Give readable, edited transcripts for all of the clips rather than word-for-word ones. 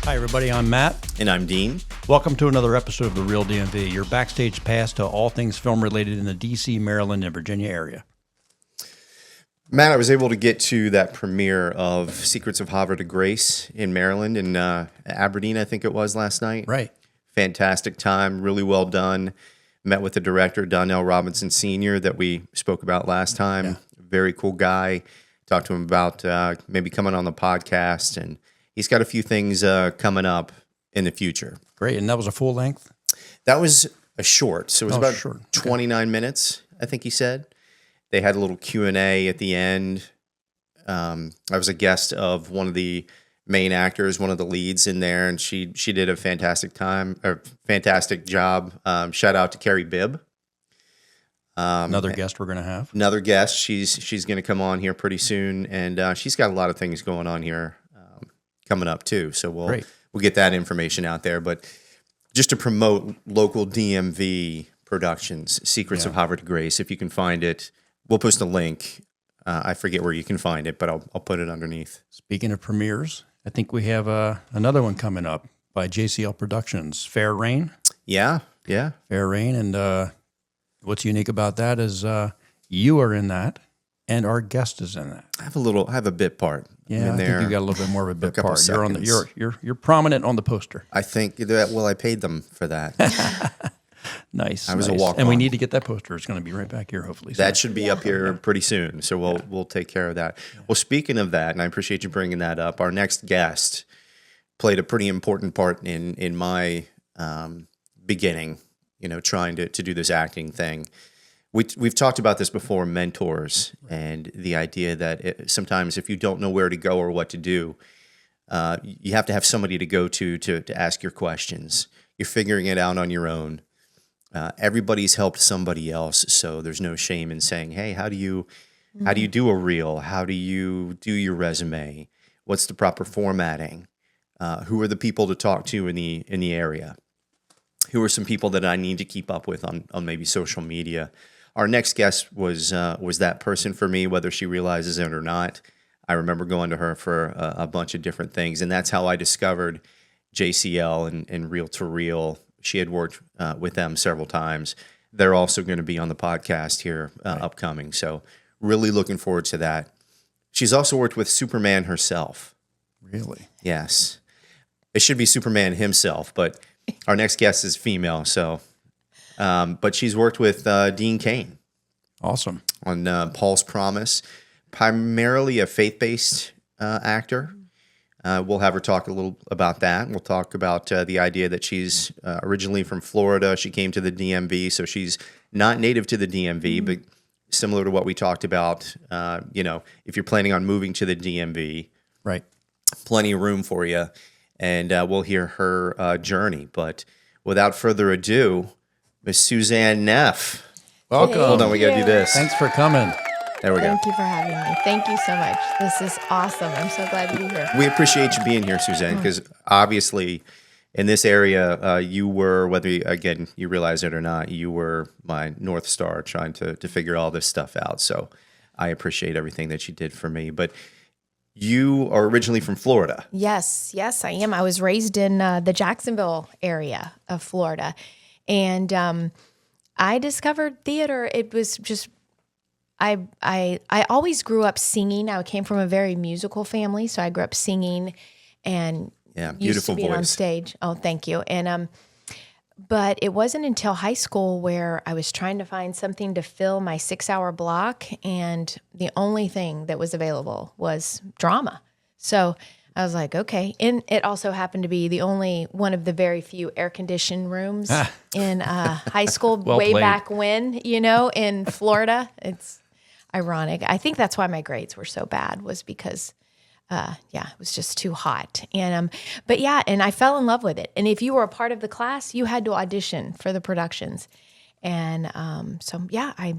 Hi, everybody. I'm Matt. And I'm Dean. Welcome to another episode of The-reel-dmv, your backstage pass to all things film-related in the D.C., Maryland, and Virginia area. Matt, I was able to get to that premiere of Secrets of Havre de Grace in Maryland, in Aberdeen, I think it was last night. Right. Fantastic time, really well done. Met with the director, Donnell Robinson Sr., that we spoke about last time. Yeah. Very cool guy. Talked to him about maybe coming on the podcast, and he's got a few things coming up in the future. Great. And that was a full length? That was a short. So it was about short. 29 minutes, I think he said. They had a little Q&A at the end. I was a guest of one of the main actors, one of the leads in there, and she did a fantastic job. Shout out to Carrie Bibb. Another guest we're going to have. Another guest. She's going to come on here pretty soon, and she's got a lot of things going on here coming up too. So we'll get that information out there. But just to promote local DMV productions, Secrets of Havre de Grace, if you can find it, we'll post a link. I forget where you can find it, but I'll put it underneath. Speaking of premieres, I think we have another one coming up by JCL Productions, Fair Rain. Yeah. Fair Rain, and what's unique about that is you are in that, and our guest is in that. I have a bit part. Yeah, I think you got a little bit more of a bit part. You're on you're prominent on the poster. I think that. Well, I paid them for that. Nice. I was a walk-on. And we need to get that poster. It's going to be right back here, hopefully. That should be up here pretty soon. So we'll take care of that. Well, speaking of that, and I appreciate you bringing that up, our next guest played a pretty important part in my beginning, trying to do this acting thing. We've talked about this before, mentors, and the idea that sometimes if you don't know where to go or what to do, you have to have somebody to go to ask your questions. You're figuring it out on your own. Everybody's helped somebody else, so there's no shame in saying, "Hey, how do you do a reel? How do you do your resume? What's the proper formatting? Who are the people to talk to in the area? Who are some people that I need to keep up with on maybe social media?" Our next guest was that person for me, whether she realizes it or not. I remember going to her for a bunch of different things, and that's how I discovered JCL and Reel to Reel. She had worked with them several times. They're also going to be on the podcast here upcoming, so really looking forward to that. She's also worked with Superman herself. Really? Yes. It should be Superman himself, but our next guest is female, so... but she's worked with Dean Cain. Awesome. On Paul's Promise, primarily a faith-based actor. We'll have her talk a little about that. We'll talk about the idea that she's originally from Florida. She came to the DMV, so she's not native to the DMV, but similar to what we talked about, if you're planning on moving to the DMV, right, plenty of room for you, and we'll hear her journey. But without further ado, Miss SUZANNE Neff. Welcome. Hold on, we got to do this. Thanks for coming. There we go. Thank you for having me. Thank you so much. This is awesome. I'm so glad to be here. We appreciate you being here, SUZANNE, because obviously in this area, you were, whether, again, you realize it or not, you were my North Star trying to figure all this stuff out. So I appreciate everything that you did for me. But you are originally from Florida. Yes, I am. I was raised in the Jacksonville area of Florida. And I discovered theater. It was just, I always grew up singing. I came from a very musical family, so I grew up singing and used to being on stage. Oh, thank you. And but it wasn't until high school where I was trying to find something to fill my 6-hour block, and the only thing that was available was drama. So I was like, okay. And it also happened to be the only one of the very few air-conditioned rooms in high school back when, in Florida. It's ironic. I think that's why my grades were so bad, was because, it was just too hot. And and I fell in love with it. And if you were a part of the class, you had to audition for the productions. And I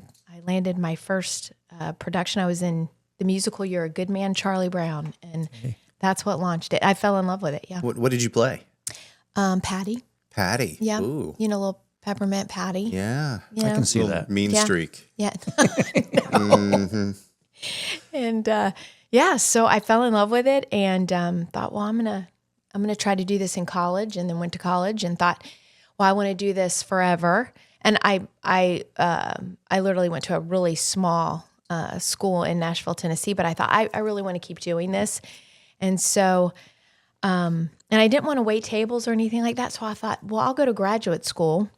landed my first production. I was in the musical You're a Good Man, Charlie Brown. And that's what launched it. I fell in love with it. Yeah. What did you play? Patty. Patty. Yeah. Ooh. Little peppermint Patty. Yeah. You know? I can see that. Mean streak. Yeah. And so I fell in love with it and thought, well, I'm I'm going to try to do this in college, and then went to college and thought, well, I want to do this forever. And I literally went to a really small school in Nashville, Tennessee, but I thought I really want to keep doing this. And so, and I didn't want to wait tables or anything like that. So I thought, well, I'll go to graduate school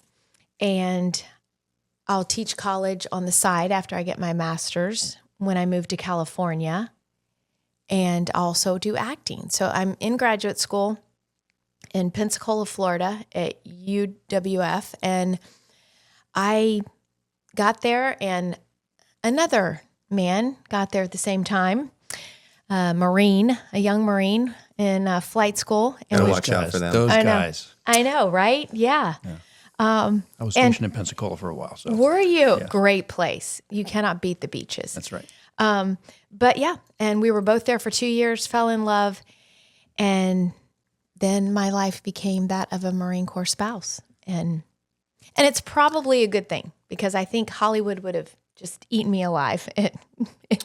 and I'll teach college on the side after I get my master's when I move to California, and also do acting. So I'm in graduate school in Pensacola, Florida at UWF, and I got there, and another man got there at the same time, a young Marine in flight school. And Gotta watch out for them. Those I know. guys. I know, right? Yeah. I was stationed in Pensacola for a while. So Were you? Yeah. Great place. You cannot beat the beaches. that's right. But yeah, and we were both there for 2 years, fell in love, and then my life became that of a Marine Corps spouse. And it's probably a good thing, because I think Hollywood would have just eaten me alive at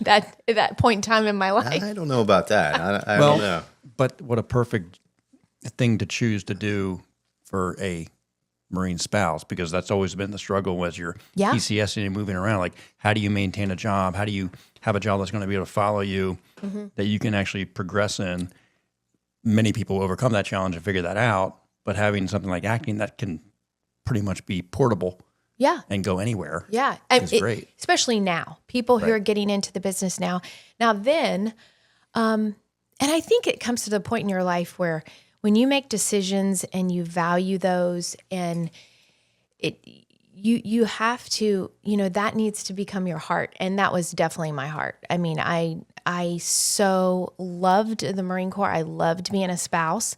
that point in time in my life. I don't know about that. I don't know. But what a perfect thing to choose to do for a Marine spouse, because that's always been the struggle as you're Yeah. PCSing and moving around. Like, how do you maintain a job? How do you have a job that's going to be able to follow you, that you can actually progress in? Many people overcome that challenge and figure that out, but having something like acting that can pretty much be portable Yeah. and go anywhere. Yeah. It's great. Especially now, people who are getting into the business now. Now then, and I think it comes to the point in your life where when you make decisions and you value those, and you have to, that needs to become your heart. And that was definitely my heart. I mean, I so loved the Marine Corps. I loved being a spouse.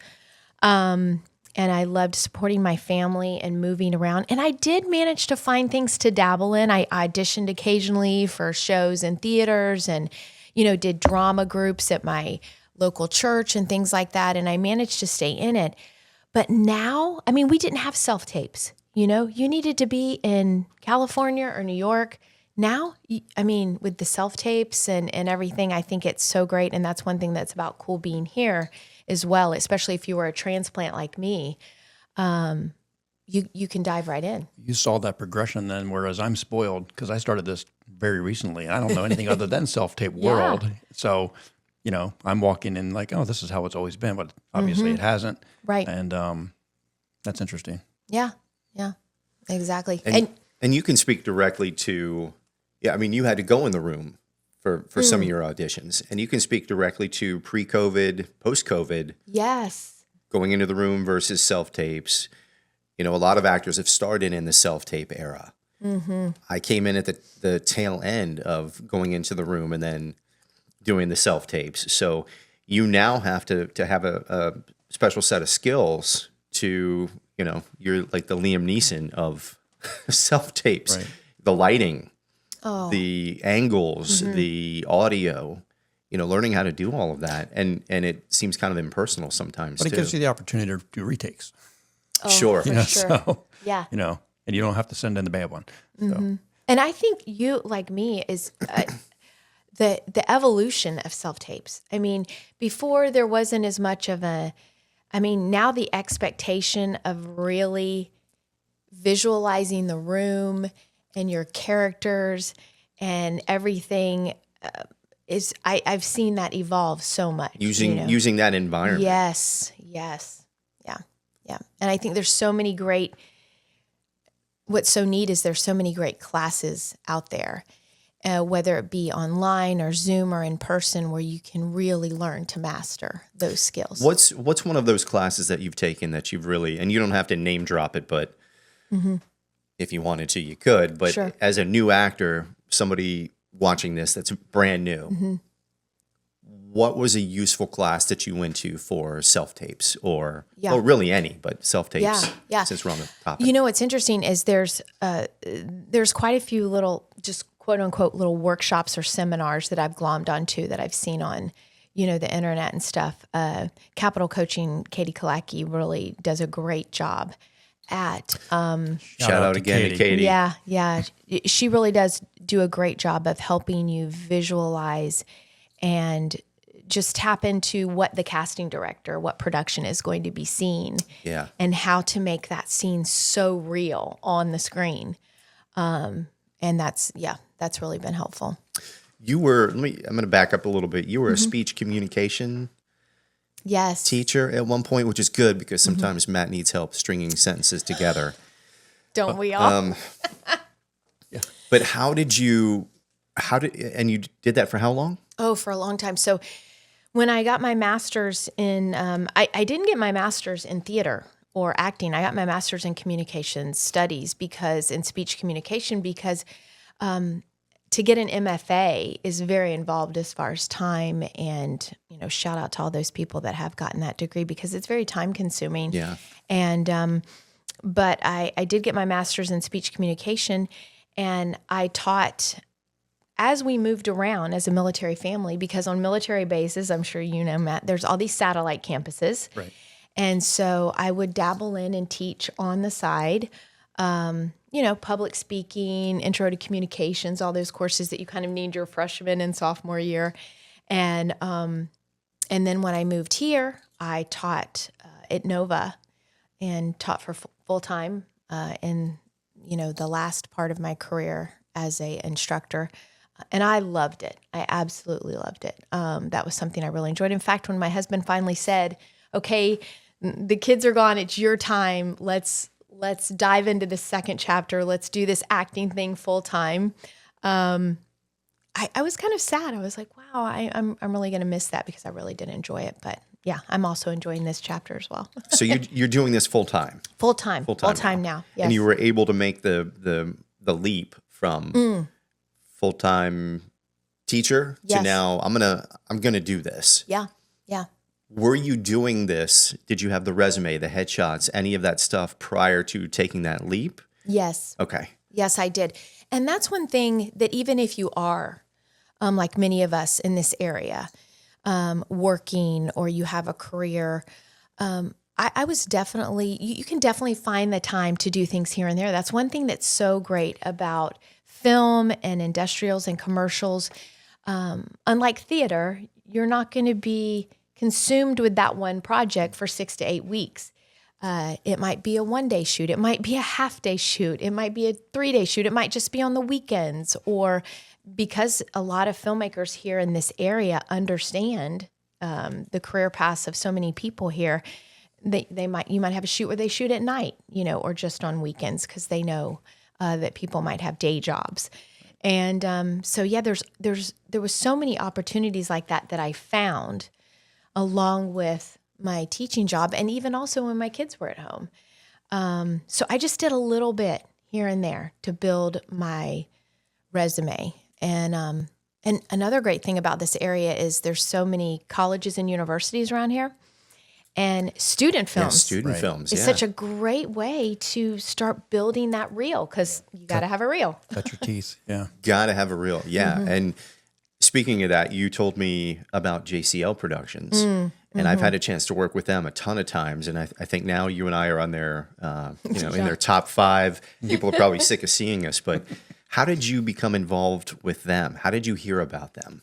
And I loved supporting my family and moving around. And I did manage to find things to dabble in. I auditioned occasionally for shows in theaters, and, did drama groups at my local church and things like that. And I managed to stay in it. But now, I mean, we didn't have self-tapes. You needed to be in California or New York. Now, with the self-tapes and everything, I think it's so great. And that's one thing that's about cool being here as well, especially if you were a transplant like me. You can dive right in. You saw that progression then, whereas I'm spoiled because I started this very recently. I don't know anything other than self-tape world. So, I'm walking in like, oh, this is how it's always been, but obviously it hasn't. Right. And that's interesting. Yeah, exactly. And you can speak directly to, you had to go in the room for some of your auditions, and you can speak directly to pre-COVID, post-COVID. Yes. Going into the room versus self-tapes. A lot of actors have started in the self-tape era. Mm-hmm. I came in at the tail end of going into the room and then doing the self-tapes. So you now have to have a special set of skills to, you're like the Liam Neeson of self-tapes. Right. The lighting, the angles, the audio, learning how to do all of that. And it seems kind of impersonal sometimes, but it gives you the opportunity to do retakes. Oh, sure. For sure. So, yeah. And you don't have to send in the bad one. So. And I think you, like me, is the evolution of self-tapes. I mean, before there wasn't as much of now the expectation of really visualizing the room and your characters and everything I've seen that evolve so much. Using that environment. Yes. Yeah. And I think there's so many what's so neat is there's so many great classes out there, whether it be online or Zoom or in person, where you can really learn to master those skills. What's one of those classes that you've taken that you've really, and you don't have to name drop it, but if you wanted to, you could, but Sure. As a new actor, somebody watching this that's brand new, what was a useful class that you went to for self-tapes or really any, but self-tapes, since we're on the topic? What's interesting is there's quite a few little, just quote unquote, little workshops or seminars that I've glommed onto that I've seen on, the internet and stuff. Capital Coaching, Katie Kalacki really does a great job at. Shout out again to Katie. Yeah. She really does do a great job of helping you visualize and just tap into what the casting director, what production is going to be seeing, Yeah. and how to make that scene so real on the screen. And that's really been helpful. You were, I'm going to back up a little bit. You were a speech communication Yes. teacher at one point, which is good because sometimes Matt needs help stringing sentences together. Don't we all? But and you did that for how long? Oh, for a long time. So when I got my master's in, I didn't get my master's in theater or acting. I got my master's in communication studies in speech communication, because to get an MFA is very involved as far as time, and, shout out to all those people that have gotten that degree, because it's very time consuming. Yeah. And, but I did get my master's in speech communication, and I taught as we moved around as a military family, because on military bases, I'm sure you know, Matt, there's all these satellite campuses. Right. And so I would dabble in and teach on the side, public speaking, intro to communications, all those courses that you kind of need your freshman and sophomore year. And then when I moved here, I taught at Nova and taught for full time in, the last part of my career as a instructor. And I loved it. I absolutely loved it. That was something I really enjoyed. In fact, when my husband finally said, okay, the kids are gone, it's your time, let's dive into the second chapter, let's do this acting thing full time. I was kind of sad. I was like, wow, I'm really going to miss that, because I really did enjoy it. But yeah, I'm also enjoying this chapter as well. So you're doing this full time? Full time now. Yes. And you were able to make the leap from full-time teacher to now I'm gonna do this. Yeah. Were you doing this? Did you have the resume, the headshots, any of that stuff prior to taking that leap? Yes. Okay. Yes, I did. And that's one thing that even if you are, like many of us in this area, working, or you have a career, I was definitely, you can definitely find the time to do things here and there. That's one thing that's so great about film and industrials and commercials. Unlike theater, you're not going to be consumed with that one project for 6 to 8 weeks. It might be a 1-day shoot. It might be a half-day shoot. It might be a 3-day shoot. It might just be on the weekends. Or because a lot of filmmakers here in this area understand the career paths of so many people here, you might have a shoot where they shoot at night, or just on weekends, because they know that people might have day jobs. And so yeah, there was so many opportunities like that I found along with my teaching job, and even also when my kids were at home. So I just did a little bit here and there to build my resume. And another great thing about this area is there's so many colleges and universities around here. And student films films is such a great way to start building that reel, because you got to have a reel. Cut your teeth. Yeah. Got to have a reel. Yeah. And speaking of that, you told me about JCL Productions, and I've had a chance to work with them a ton of times. And I think now you and I are on their, in their top 5. People are probably sick of seeing us, but how did you become involved with them? How did you hear about them?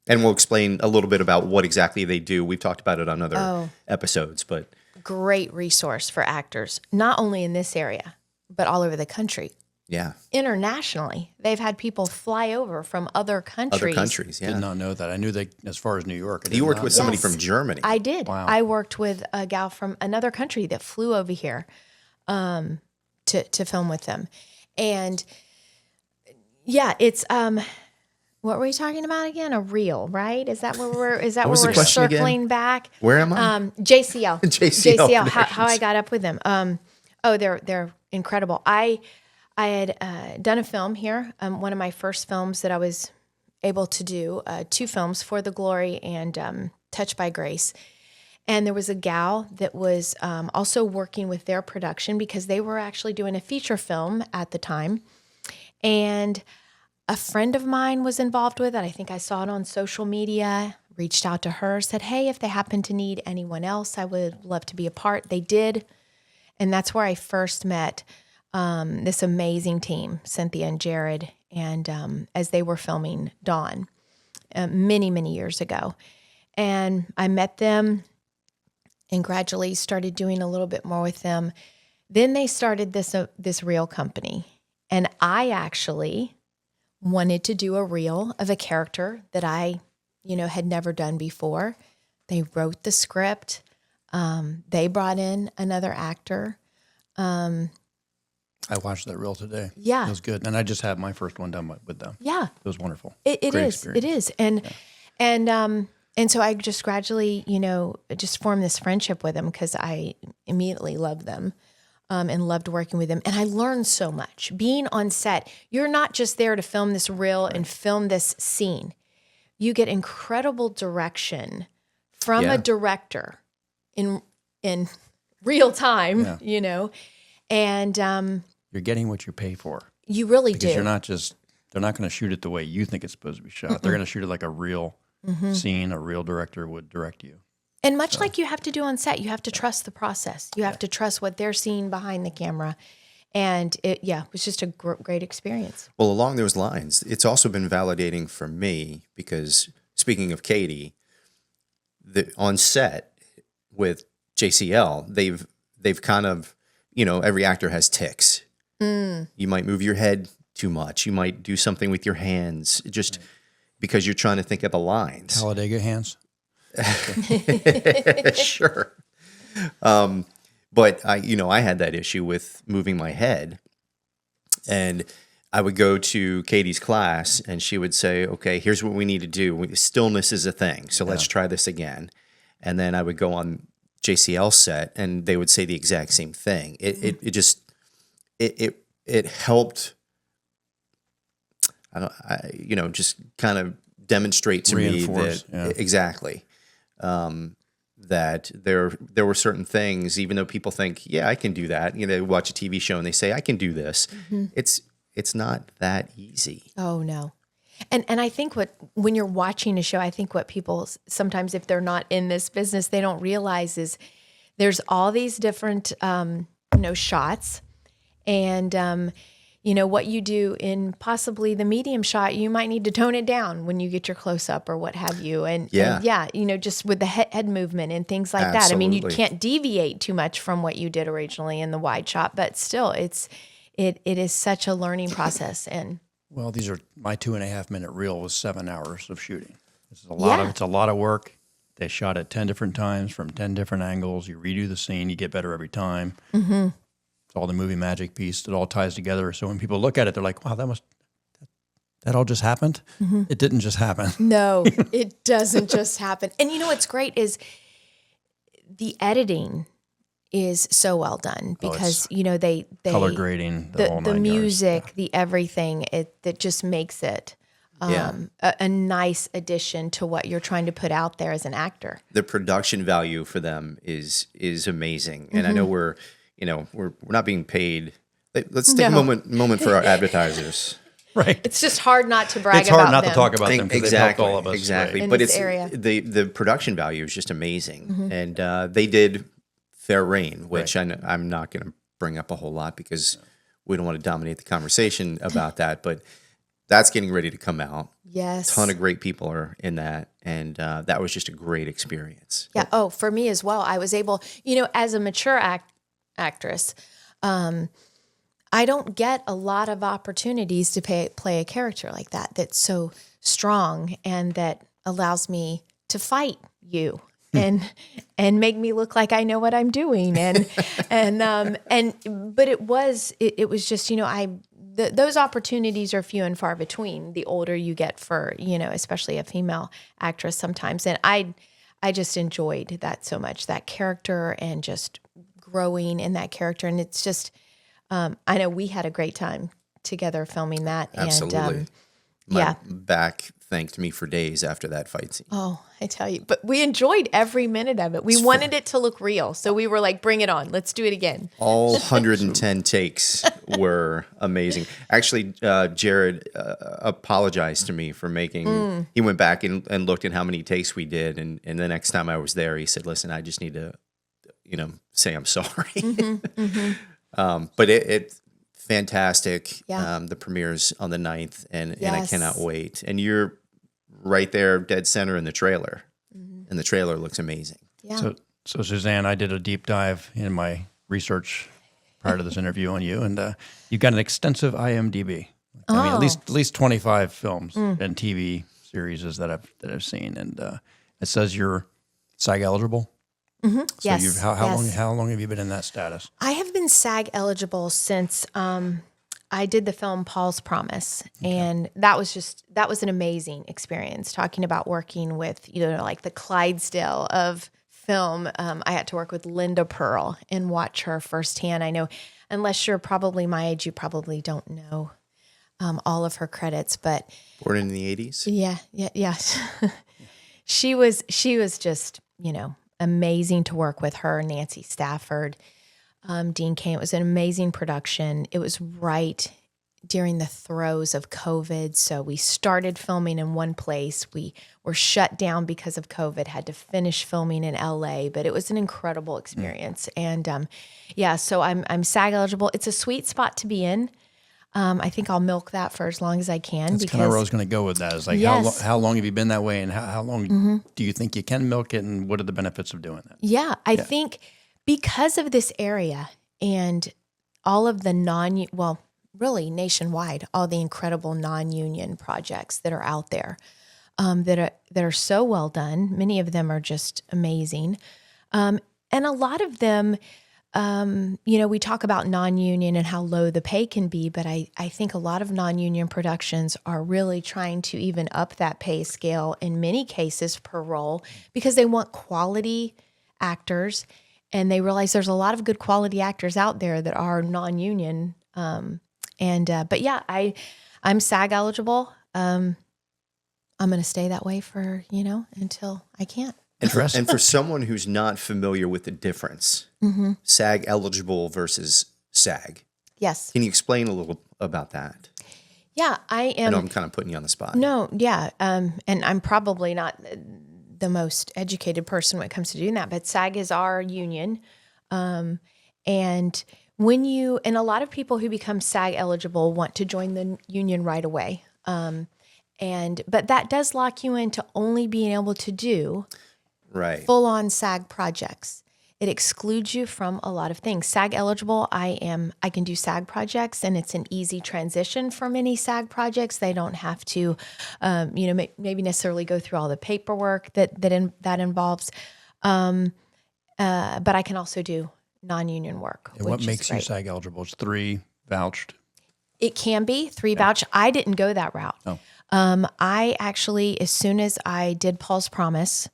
And we'll explain a little bit about what exactly they do. We've talked about it on other episodes, but great resource for actors, not only in this area, but all over the country. Yeah. Internationally, they've had people fly over from other countries. Other countries, yeah. Did not know that. I knew they, as far as New York. You worked with somebody Yes. from Germany. I did. Wow. I worked with a gal from another country that flew over here to film with them. And yeah, it's what were we talking about again? A reel, right? Is that where we're circling back? Where am I? JCL. JCL How I got up with them. They're incredible. I had done a film here, one of my first films that I was able to do, 2 films, For the Glory and Touched by Grace. And there was a gal that was also working with their production, because they were actually doing a feature film at the time. And a friend of mine was involved with it. I think I saw it on social media, reached out to her, said, hey, if they happen to need anyone else, I would love to be a part. They did. And that's where I first met this amazing team, Cynthia and Jared, and as they were filming Dawn. many, many years ago. And I met them and gradually started doing a little bit more with them. Then they started this reel company. And I actually wanted to do a reel of a character that I, had never done before. They wrote the script. They brought in another actor. I watched that reel today. Yeah. It was good. And I just had my first one done with them. Yeah. It was wonderful. It Great is. experience. It is. And so I just gradually, just formed this friendship with them because I immediately loved them and loved working with them. And I learned so much. Being on set, you're not just there to film this reel and film this scene. You get incredible direction from a director in real time, and you're getting what you pay for. you really Because do. you're not just, they're not going to shoot it the way you think it's supposed to be shot. They're going to shoot it like a real scene, a real director would direct you. And much like you have to do on set, you have to trust the process. You have to trust what they're seeing behind the camera. And it was just a great experience. Well, along those lines, it's also been validating for me because speaking of Katie, on set with JCL, they've kind of, every actor has tics. You might move your head too much. You might do something with your hands just because you're trying to think of the lines. Talladega hands. Sure. But I had that issue with moving my head, and I would go to Katie's class and she would say, okay, here's what we need to do. Stillness is a thing. So let's try this again. And then I would go on JCL set and they would say the exact same thing. It helped, just kind of demonstrate to Reinforce, me that exactly, that there were certain things, even though people think, yeah, I can do that. They watch a TV show and they say, I can do this. It's not that easy. Oh, no. And I think when you're watching a show, I think what people sometimes, if they're not in this business, they don't realize is there's all these different, shots. And, what you do in possibly the medium shot, you might need to tone it down when you get your close up or what have you. And just with the head movement and things like that. I mean, you can't deviate too much from what you did originally in the wide shot, but still it is such a learning process. And well, these are my 2.5 minute reel was 7 hours of shooting. It's a lot of work. They shot it 10 different times from 10 different angles. You redo the scene, you get better every time. Mm-hmm. It's all the movie magic piece. It all ties together. So when people look at it, they're like, wow, that all just happened? Mm-hmm. It didn't just happen. No, it doesn't just happen. And what's great is the editing is so well done because they color grading, the whole 9 yards. Music, the everything that just makes it a nice addition to what you're trying to put out there as an actor. The production value for them is amazing, and I know we're not being paid. Let's take a moment for our advertisers. Right. It's just hard not to brag about them. It's hard not to talk about them because they've helped all of us. Exactly. Right. But it's area. The production value is just amazing. And they did Fair Rain, which I'm not going to bring up a whole lot because we don't want to dominate the conversation about that. But that's getting ready to come out. Yes. A ton of great people are in that. And that was just a great experience. Yeah. Oh, for me as well. I was able, as a mature actress, I don't get a lot of opportunities to play a character like that that's so strong and that allows me to fight you and make me look like I know what I'm doing. But it was just, those opportunities are few and far between the older you get for, especially a female actress sometimes. And I just enjoyed that so much, that character and just growing in that character. And it's just, I know we had a great time together filming that. Absolutely. And, My back thanked me for days after that fight scene. Oh, I tell you. But we enjoyed every minute of it. We wanted it to look real. So we were like, bring it on. Let's do it again. All 110 takes were amazing. Actually, Jared apologized to me for making, he went back and looked at how many takes we did. And the next time I was there, he said, listen, I just need to, say I'm sorry. But it's fantastic. Yeah. The premiere's on the 9th, and I Yes. cannot wait. And you're right there, dead center in the trailer. And the trailer looks amazing. Yeah. So Suzanne, I did a deep dive in my research prior to this interview on you, and you've got an extensive IMDb. I mean, at least 25 films and TV series that I've seen, and it says you're SAG eligible. So Yes. How long have you been in that status? I have been SAG eligible since I did the film Paul's Promise, and that was an amazing experience. Talking about working with like the Clydesdale of film, I had to work with Linda Pearl and watch her firsthand. I know, unless you're probably my age, you probably don't know all of her credits, but Born in the 80s? yeah. She was just amazing to work with her. Nancy Stafford. Dean Cain. It was an amazing production. It was right during the throes of COVID. So we started filming in one place. We were shut down because of COVID, had to finish filming in LA, but it was an incredible experience. And so I'm SAG eligible. It's a sweet spot to be in. I think I'll milk that for as long as I can. That's kind of where I was going to go with that. Is like, how long have you been that way, and how long do you think you can milk it, and what are the benefits of doing that? Yeah, I think because of this area and all of the really nationwide, all the incredible non-union projects that are out there that are so well done. Many of them are just amazing. And a lot of them, we talk about non-union and how low the pay can be, but I think a lot of non-union productions are really trying to even up that pay scale in many cases per role because they want quality actors. And they realize there's a lot of good quality actors out there that are non-union. But yeah, I'm SAG eligible. I'm going to stay that way for, until I can't. And for someone who's not familiar with the difference, SAG eligible versus SAG. Yes. Can you explain a little about that? Yeah, I am. I know I'm kind of putting you on the spot. No, yeah. And I'm probably not the most educated person when it comes to doing that, but SAG is our union. And a lot of people who become SAG eligible want to join the union right away. But that does lock you into only being able to do full on SAG projects. It excludes you from a lot of things. SAG eligible, I can do SAG projects, and it's an easy transition for many SAG projects. They don't have to, maybe necessarily go through all the paperwork that involves. But I can also do non-union work. And what makes you SAG eligible? It's 3 vouched. It can be 3 vouched. I didn't go that route. Oh. I actually, as soon as I did Paul's Promise,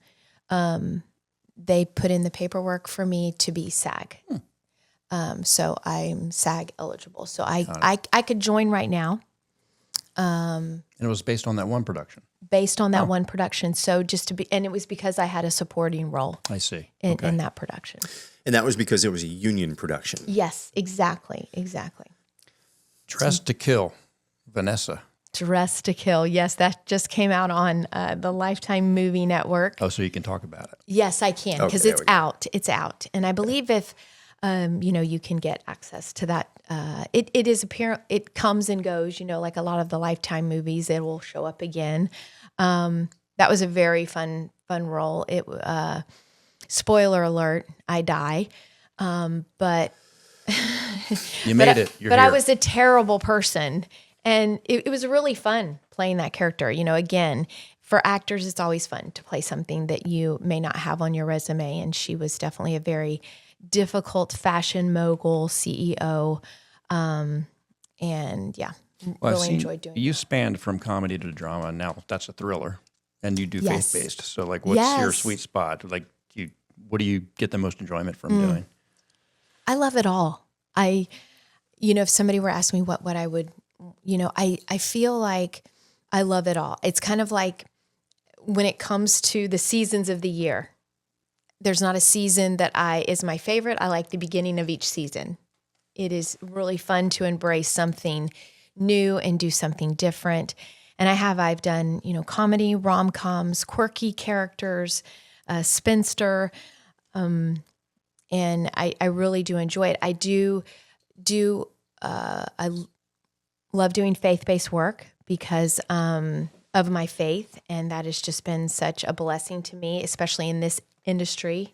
they put in the paperwork for me to be SAG. So I'm SAG eligible. So I could join right now. And it was based on that one production. Based on that one production. So and it was because I had a supporting role. I see. In that production. And that was because it was a union production. Yes, exactly. Dressed to Kill, Vanessa. Dressed to Kill. Yes, that just came out on the Lifetime Movie Network. Oh, so you can talk about it. Yes, I can, because it's out. It's out. And I believe if, you can get access to that. It is apparent. It comes and goes, like a lot of the Lifetime movies, it will show up again. That was a very fun role. Spoiler alert, I die. But you made it. You're but here. I was a terrible person. And it was really fun playing that character. Again, for actors, it's always fun to play something that you may not have on your resume. And she was definitely a very difficult fashion mogul CEO. Really enjoyed doing it. You spanned from comedy to drama. Now that's a thriller. And you do faith-based. So, what's your sweet spot? What do you get the most enjoyment from doing? I love it all. If somebody were asking me what I would... I feel like I love it all. It's kind of like when it comes to the seasons of the year, there's not a season that is my favorite. I like the beginning of each season. It is really fun to embrace something new and do something different. And I've done, comedy, rom-coms, quirky characters, spinster. And I really do enjoy it. I love doing faith-based work because of my faith. And that has just been such a blessing to me, especially in this industry,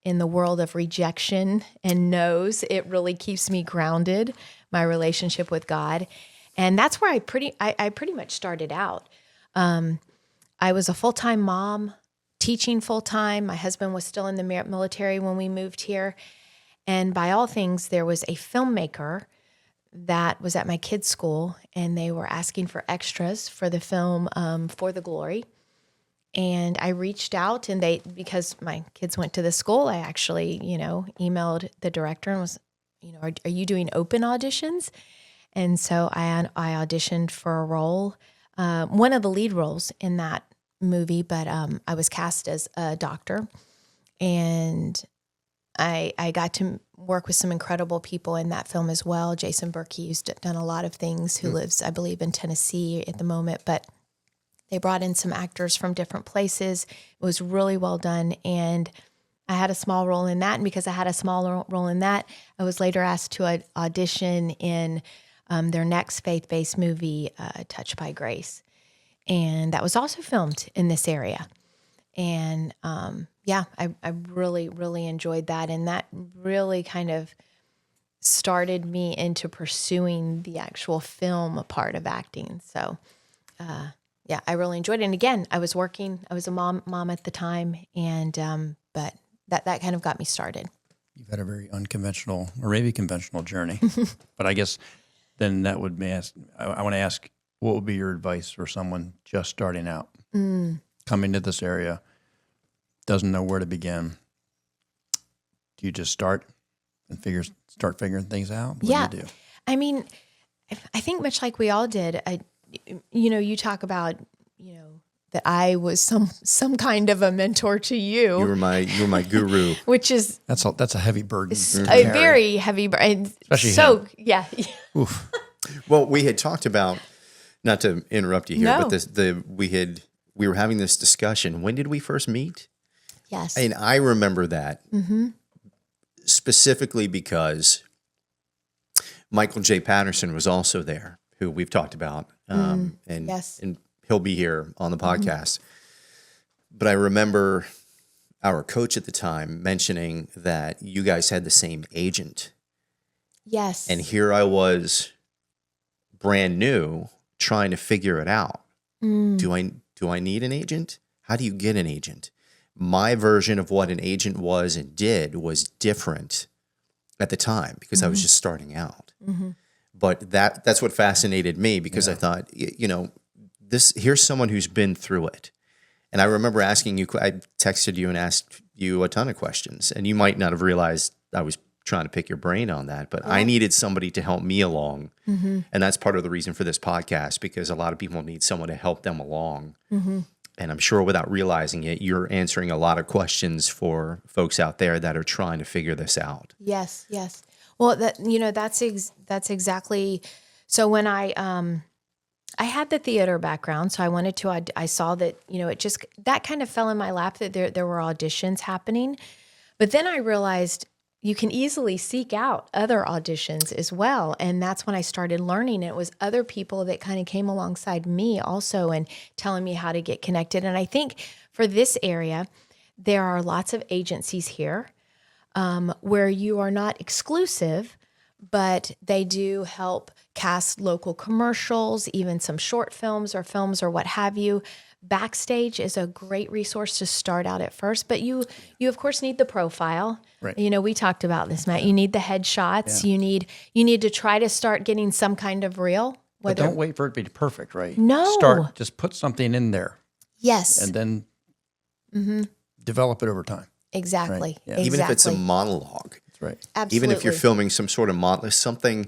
in the world of rejection and no's. It really keeps me grounded, my relationship with God. And that's where I pretty much started out. I was a full-time mom, teaching full-time. My husband was still in the military when we moved here. And by all things, there was a filmmaker that was at my kids' school, and they were asking for extras for the film For the Glory. And I reached out, and because my kids went to the school, I actually, emailed the director and was, are you doing open auditions? And so I auditioned for a role, one of the lead roles in that movie, but I was cast as a doctor, and I got to work with some incredible people in that film as well. Jason Berkey, who's done a lot of things, who lives, I believe, in Tennessee at the moment, but they brought in some actors from different places. It was really well done, and I had a small role in that, and because I had a small role in that, I was later asked to audition in their next faith-based movie, Touched by Grace. And that was also filmed in this area. And I really, really enjoyed that. And that really kind of started me into pursuing the actual film part of acting. So, I really enjoyed it. And again, I was working. I was a mom at the time. And but that kind of got me started. You've had a very unconventional, or maybe conventional journey. But I guess then that would be I want to ask, what would be your advice for someone just starting out, coming to this area, doesn't know where to begin? Do you just start and start figuring things out? What do you do? I mean, I think much like we all did. You talk about that I was some kind of a mentor to you. You were my guru. Which is that's a heavy burden. A very heavy burden. Especially so him. Yeah. Oof. Well, we had talked about, not to interrupt you here, No. but we were having this discussion. When did we first meet? Yes. And I remember that specifically because Michael J. Patterson was also there, who we've talked about, and he'll be here on the podcast. But I remember our coach at the time mentioning that you guys had the same agent. Yes. And here I was, brand new, trying to figure it out. Do I need an agent? How do you get an agent? My version of what an agent was and did was different at the time because I was just starting out. But that's what fascinated me because I thought, here's someone who's been through it. And I remember asking you, I texted you and asked you a ton of questions, and you might not have realized I was trying to pick your brain on that, but I needed somebody to help me along. And that's part of the reason for this podcast, because a lot of people need someone to help them along. And I'm sure without realizing it, you're answering a lot of questions for folks out there that are trying to figure this out. Yes. Well, that's exactly. So when I had the theater background, so I wanted to. I saw that it just that kind of fell in my lap that there were auditions happening, but then I realized you can easily seek out other auditions as well, and that's when I started learning. It was other people that kind of came alongside me also and telling me how to get connected. And I think for this area, there are lots of agencies here. Where you are not exclusive, but they do help cast local commercials, even some short films or what have you. Backstage is a great resource to start out at first, but you of course need the profile. Right. We talked about this, Matt. You need the headshots. Yeah. You need to try to start getting some kind of reel. But don't wait for it to be perfect, right? No. Just put something in there. Yes. And then develop it over time. Exactly. Right. Yeah. Exactly. Even if it's a monologue. That's right. Absolutely. Even if you're filming some sort of monologue, something,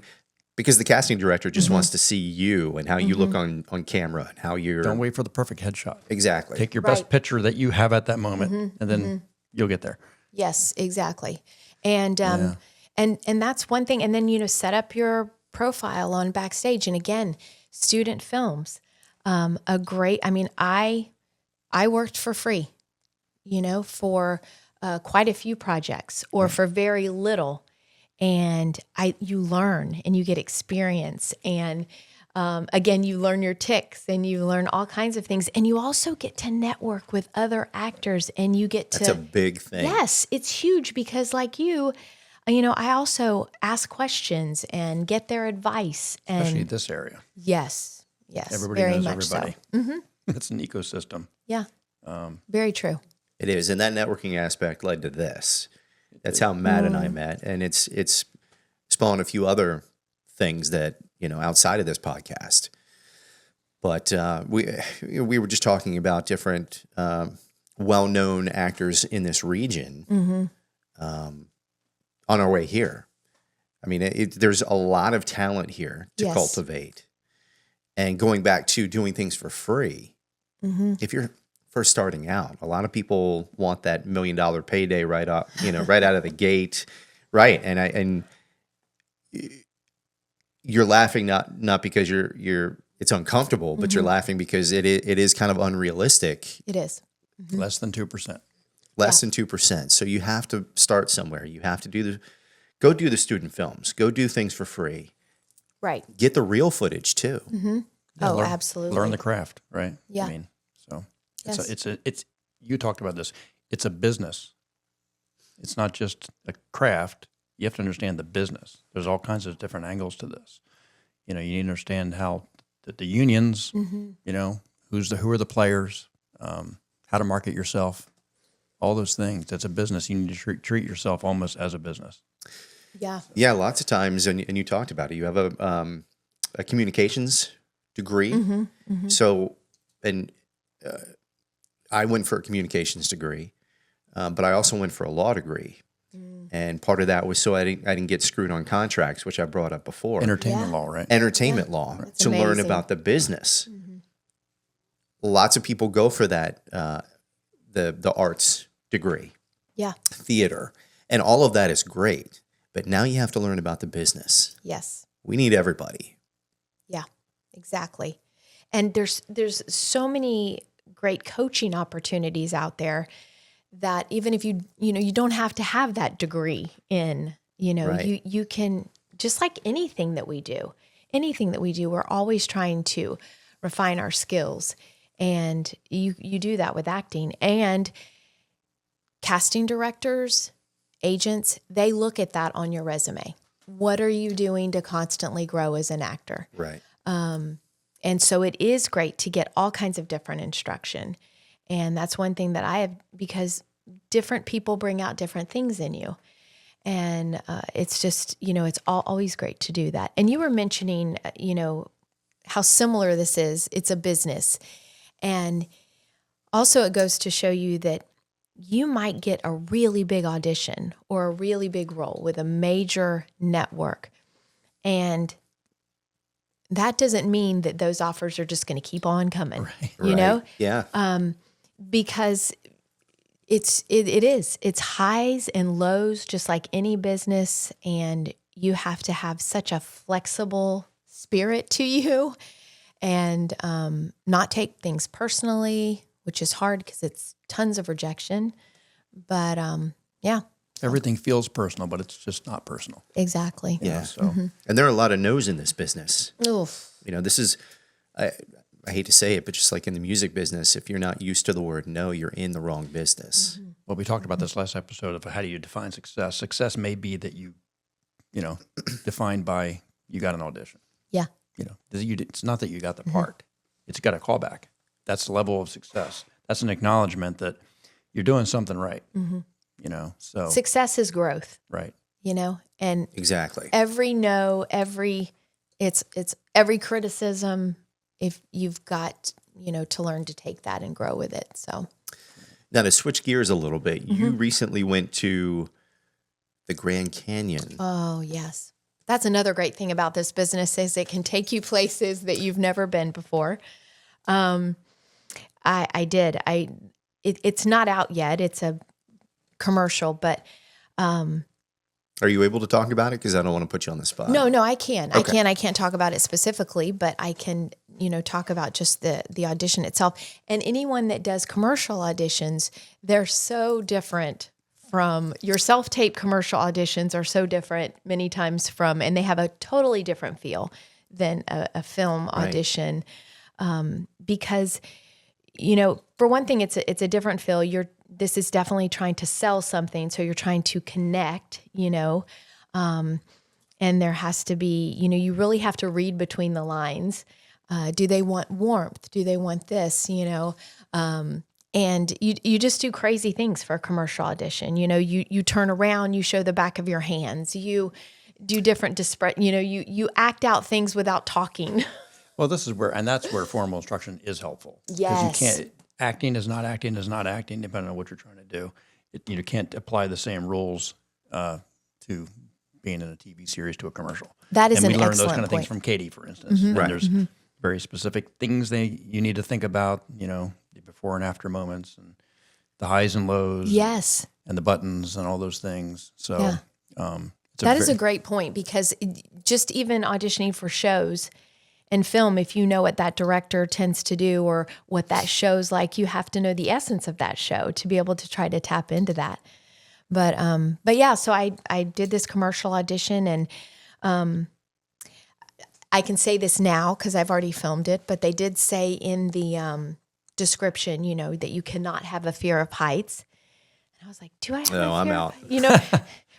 because the casting director just wants to see you and how you look on camera and how you're. Don't wait for the perfect headshot. Exactly. Take your best picture that you have at that moment, and then you'll get there. Yes, exactly. And and that's one thing. And then set up your profile on Backstage. And again, student films, I worked for free, for quite a few projects or for very little, and you learn and you get experience, and Again, you learn your ticks and you learn all kinds of things. And you also get to network with other actors and you get to. That's a big thing. Yes, it's huge because like you know, I also ask questions and get their advice. And Especially this area. yes, Everybody very knows much everybody. so. Mm-hmm. It's an ecosystem. Yeah, very true. It is. And that networking aspect led to this. That's how Matt and I met. And it's spawned a few other things that, you know, outside of this podcast. But we were just talking about different well-known actors in this region on our way here. I mean, there's a lot of talent here to Yes. cultivate. And going back to doing things for free, if you're first starting out, a lot of people want that $1 million payday right up, you know, right out of the gate, right? And you're laughing not because you're it's uncomfortable, but you're laughing because it is kind of unrealistic. It is. Less than 2%. Less than 2%. So you have to start somewhere. You have to go do the student films. Go do things for free. Right. Get the real footage too. Oh, absolutely. Learn the craft, right? Yeah. I mean, so Yes. it's you talked about this. It's a business. It's not just a craft. You have to understand the business. There's all kinds of different angles to this. You know, you need to understand how the unions, you know, who are the players, how to market yourself, all those things. It's a business. You need to treat yourself almost as a business. Yeah. Yeah, lots of times, and you talked about it. You have a communications degree. So, and I went for a communications degree, but I also went for a law degree. And part of that was so I didn't get screwed on contracts, which I brought up before. Entertainment Yeah. law, right? Entertainment law That's to learn amazing. about the business. Lots of people go for that the arts degree, Yeah. theater, and all of that is great. But now you have to learn about the business. Yes. We need everybody. Yeah, exactly. And there's so many great coaching opportunities out there that even if you don't have to have that degree in, Right. you can, just like anything that we do, we're always trying to refine our skills. And you do that with acting. And casting directors, agents, they look at that on your resume. What are you doing to constantly grow as an actor? Right. And so it is great to get all kinds of different instruction. And that's one thing that I have, because different people bring out different things in you. And it's just, it's always great to do that. And you were mentioning, how similar this is. It's a business. And also it goes to show you that you might get a really big audition or a really big role with a major network. And that doesn't mean that those offers are just going to keep on coming, you know? Yeah. Because it is. It's highs and lows, just like any business. And you have to have such a flexible spirit to you and not take things personally, which is hard because it's tons of rejection. But yeah, Everything feels personal, but it's just not personal. exactly. you know, Yeah. so And there are a lot of no's in this business. Oof. This is, I hate to say it, but just like in the music business, if you're not used to the word no, you're in the wrong business. well, we talked about this last episode of how do you define success. Success may be that you defined by you got an audition. Yeah. It's not that you got the part. It's got a callback. That's the level of success. That's an acknowledgement that you're doing something right. So Success is growth, right. and Exactly. every no, it's every criticism, if you've got, to learn to take that and grow with it. So Now to switch gears a little bit, you recently went to the Grand Canyon. oh yes. That's another great thing about this business is it can take you places that you've never been before. I did. It's not out yet. It's a commercial, but Are you able to talk about it? Because I don't want to put you on the spot. no, I can. Okay. I can't talk about it specifically, but I can, talk about just the audition itself. And anyone that does commercial auditions, they're so different from your self-tape commercial auditions are so different many times and they have a totally different feel than a film audition, because, you know, for one thing, it's a different feel. This is definitely trying to sell something, so you're trying to connect, you know, and there has to be, you know, you really have to read between the lines. Do they want warmth? Do they want this? You know, and you just do crazy things for a commercial audition. You know, you turn around, you show the back of your hands, you do different you know, you act out things without talking. Well, that's where formal instruction is helpful. Yes. Because acting is not acting, depending on what you're trying to do. You can't apply the same rules to being in a TV series to a commercial. That is and an we learn excellent those kind of things point. from Katie, for instance. Mm-hmm. And there's very specific things you need to think about, you know, the before and after moments and the highs and lows. Yes. And the buttons and all those things. So Yeah. Is a great point, because just even auditioning for shows and film, if you know what that director tends to do or what that show's like, you have to know the essence of that show to be able to try to tap into that. But yeah, so I did this commercial audition, and I can say this now because I've already filmed it, but they did say in the description, you know, that you cannot have a fear of heights. And I was like, do I have a fear I'm of- out. You know,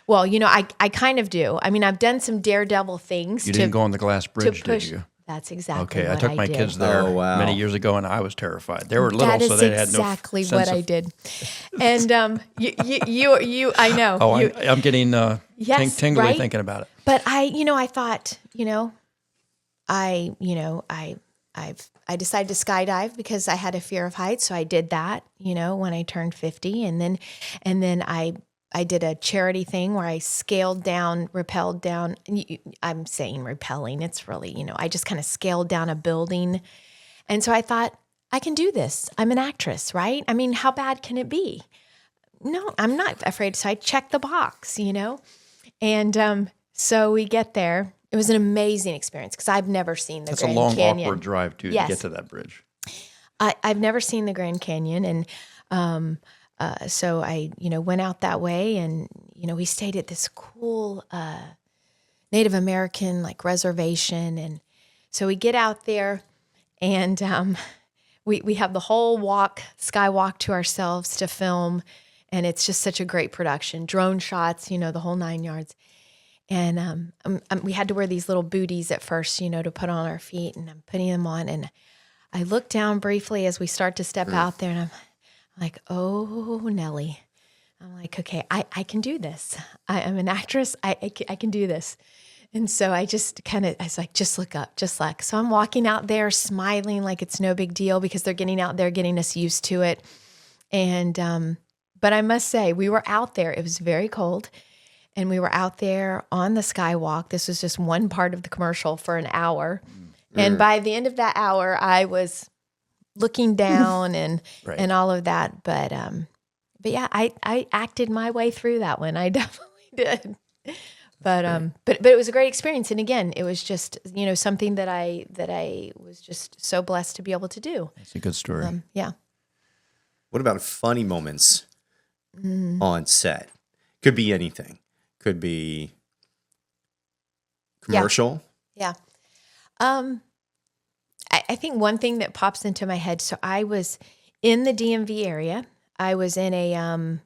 well, you know, I kind of do. I mean, I've done some daredevil things. You didn't go on the glass bridge, push. did you? That's exactly Okay, what I took my did. kids there Oh, wow. many years ago, and I was terrified. They were little, That is so they had no exactly sense what I of- did. And you, I know. Oh, you, I'm getting Yes, tingly right? thinking about it. But I thought, I decided to skydive because I had a fear of heights. So I did that, when I turned 50, and then I did a charity thing where I scaled down, rappelled down. I'm saying rappelling. It's really, I just kind of scaled down a building. And so I thought, I can do this. I'm an actress, right? I mean, how bad can it be? No, I'm not afraid. So I checked the box, And so we get there. It was an amazing experience because I've never seen the That's Grand a long, Canyon. awkward drive, too, Yes. to get to that bridge. I've never seen the Grand Canyon. And so I, went out that way, and, we stayed at this cool Native American reservation. And so we get out there, and we have the whole skywalk to ourselves to film. And it's just such a great production. Drone shots, the whole 9 yards. And we had to wear these little booties at first, to put on our feet, and I'm putting them on. And I look down briefly as we start to step out there, and I'm like, oh, Nelly. I'm like, okay, I can do this. I'm an actress. I can do this. And so I was like, just look up, just like. So I'm walking out there smiling like it's no big deal because they're getting out there, getting us used to it. And, but I must say, we were out there. It was very cold. And we were out there on the skywalk. This was just one part of the commercial for an hour. And by the end of that hour, I was looking down and Right. and all of that. But yeah, I acted my way through that one. I definitely did. But it was a great experience. And again, it was just, something that I was just so blessed to be able to do. That's a good story. Yeah. What about funny moments on set? Could be anything. Could be commercial. Yeah. I think one thing that pops into my head, so I was in the DMV area. I was in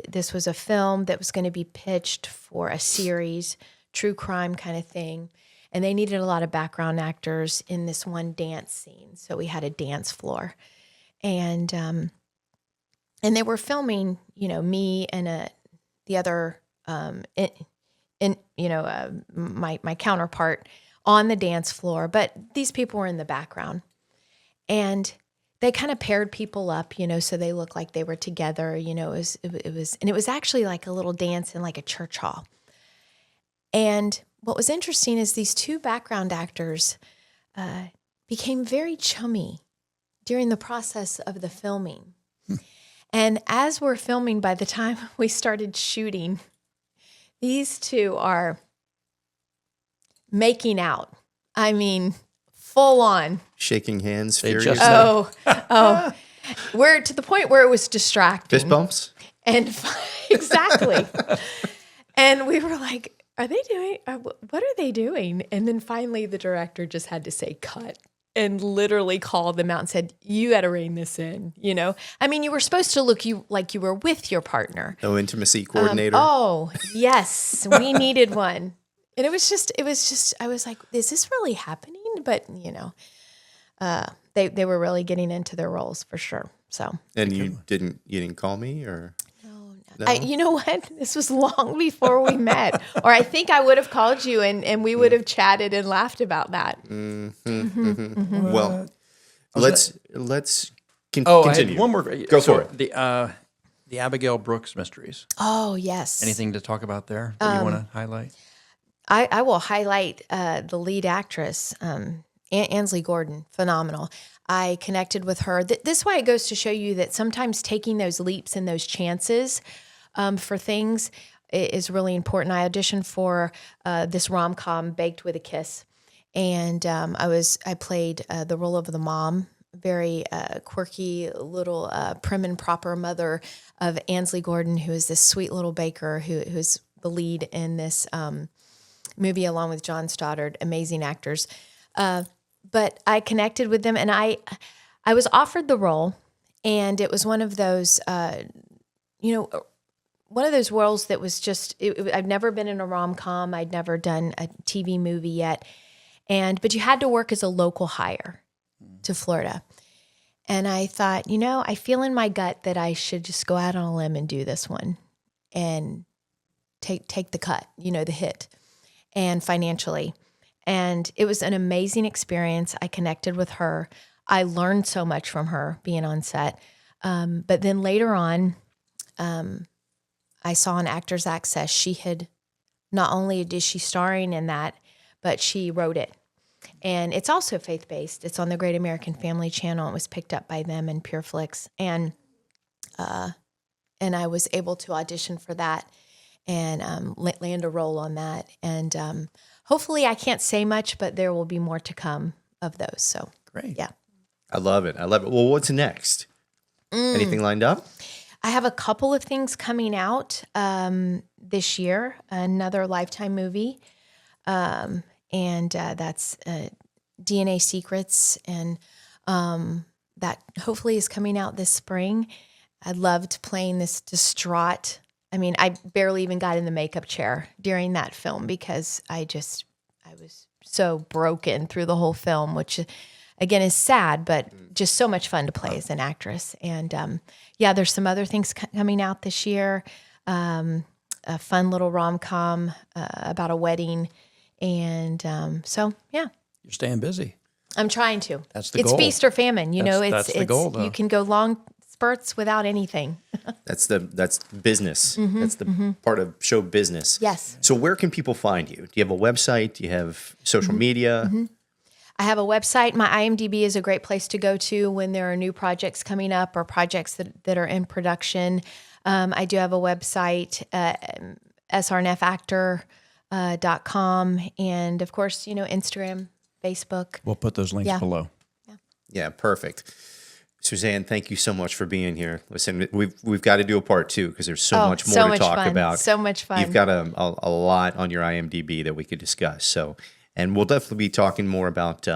this was a film that was going to be pitched for a series, true crime kind of thing. And they needed a lot of background actors in this one dance scene. So we had a dance floor. And they were filming, me and the other, my counterpart on the dance floor, but these people were in the background, and they kind of paired people up, so they looked like they were together. It was actually like a little dance in like a church hall. And what was interesting is these two background actors became very chummy during the process of the filming. And as we're filming, by the time we started shooting, these two are making out. I mean, full on. Shaking hands, They furious. just- Oh, we're to the point where it was distracting. Fist bumps? And exactly. And we were like, are they doing, what are they doing? And then finally the director just had to say cut and literally called them out and said, you got to rein this in, you know? I mean, you were supposed to look like you were with your partner. No intimacy coordinator. Oh, yes. We needed one. And it was just, I was like, is this really happening? But, you know, they were really getting into their roles for sure. So. And you didn't call me or? No? You know what? This was long before we met. Or I think I would have called you and we would have chatted and laughed about that. Well, let's Oh, I continue. had one more. Go for it. The Abigail Brooks mysteries. Oh, yes. Anything to talk about there that you want to highlight? I will highlight the lead actress, Ansley Gordon, phenomenal. I connected with her. This way it goes to show you that sometimes taking those leaps and those chances for things is really important. I auditioned for this rom-com, Baked with a Kiss, and I played the role of the mom, very quirky little prim and proper mother of Ansley Gordon, who is this sweet little baker who's the lead in this movie along with John Stoddard, amazing actors. But I connected with them, and I was offered the role, and it was one of those, one of those roles that was just, I've never been in a rom-com. I'd never done a TV movie yet. But you had to work as a local hire to Florida. And I thought, I feel in my gut that I should just go out on a limb and do this one and take the cut, the hit, and financially. And it was an amazing experience. I connected with her. I learned so much from her being on set. But then later on, I saw on Actors Access, she had, not only is she starring in that, but she wrote it. And it's also faith-based. It's on the Great American Family Channel. It was picked up by them and PureFlix. And I was able to audition for that and land a role on that. And hopefully I can't say much, but there will be more to come of those. So Great. Yeah. I love it. Well, what's next? Anything lined up? I have a couple of things coming out this year, another Lifetime movie, and that's DNA Secrets, and that hopefully is coming out this spring. I loved playing this distraught. I mean, I barely even got in the makeup chair during that film because I was so broken through the whole film, which again is sad, but just so much fun to play as an actress. And there's some other things coming out this year. A fun little rom-com about a wedding. And You're staying busy. I'm trying to. That's the goal. It's feast or famine. That's the goal, though. You can go long spurts without anything. That's business. That's the part of show business. Yes. So where can people find you? Do you have a website? Do you have social media? I have a website. My IMDB is a great place to go to when there are new projects coming up or projects that are in production. I do have a website, srneffactor.com, and of course, Instagram, Facebook. We'll put those links below. Yeah, perfect. Suzanne, thank you so much for being here. Listen, we've got to do a part 2 because there's so much more to talk about. So much fun. You've got a lot on your IMDb that we could discuss. So, and we'll definitely be talking more about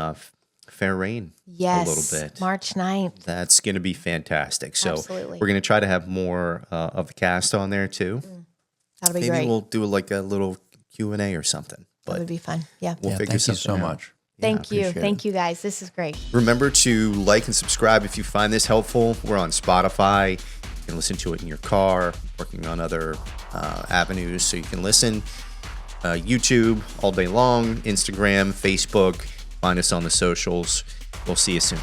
Fair Rain a little bit. March 9th. That's going to be fantastic. So Absolutely. We're going to try to have more of the cast on there too. That'll be Maybe great. we'll do like a little Q&A or something. That But would be fun. Yeah. we'll figure Thank you something so out. much. Thank you. appreciate Thank you, guys. This is great. Remember to like and subscribe if you find this helpful. We're on Spotify. You can listen to it in your car, working on other avenues so you can listen. YouTube all day long, Instagram, Facebook. Find us on the socials. We'll see you soon.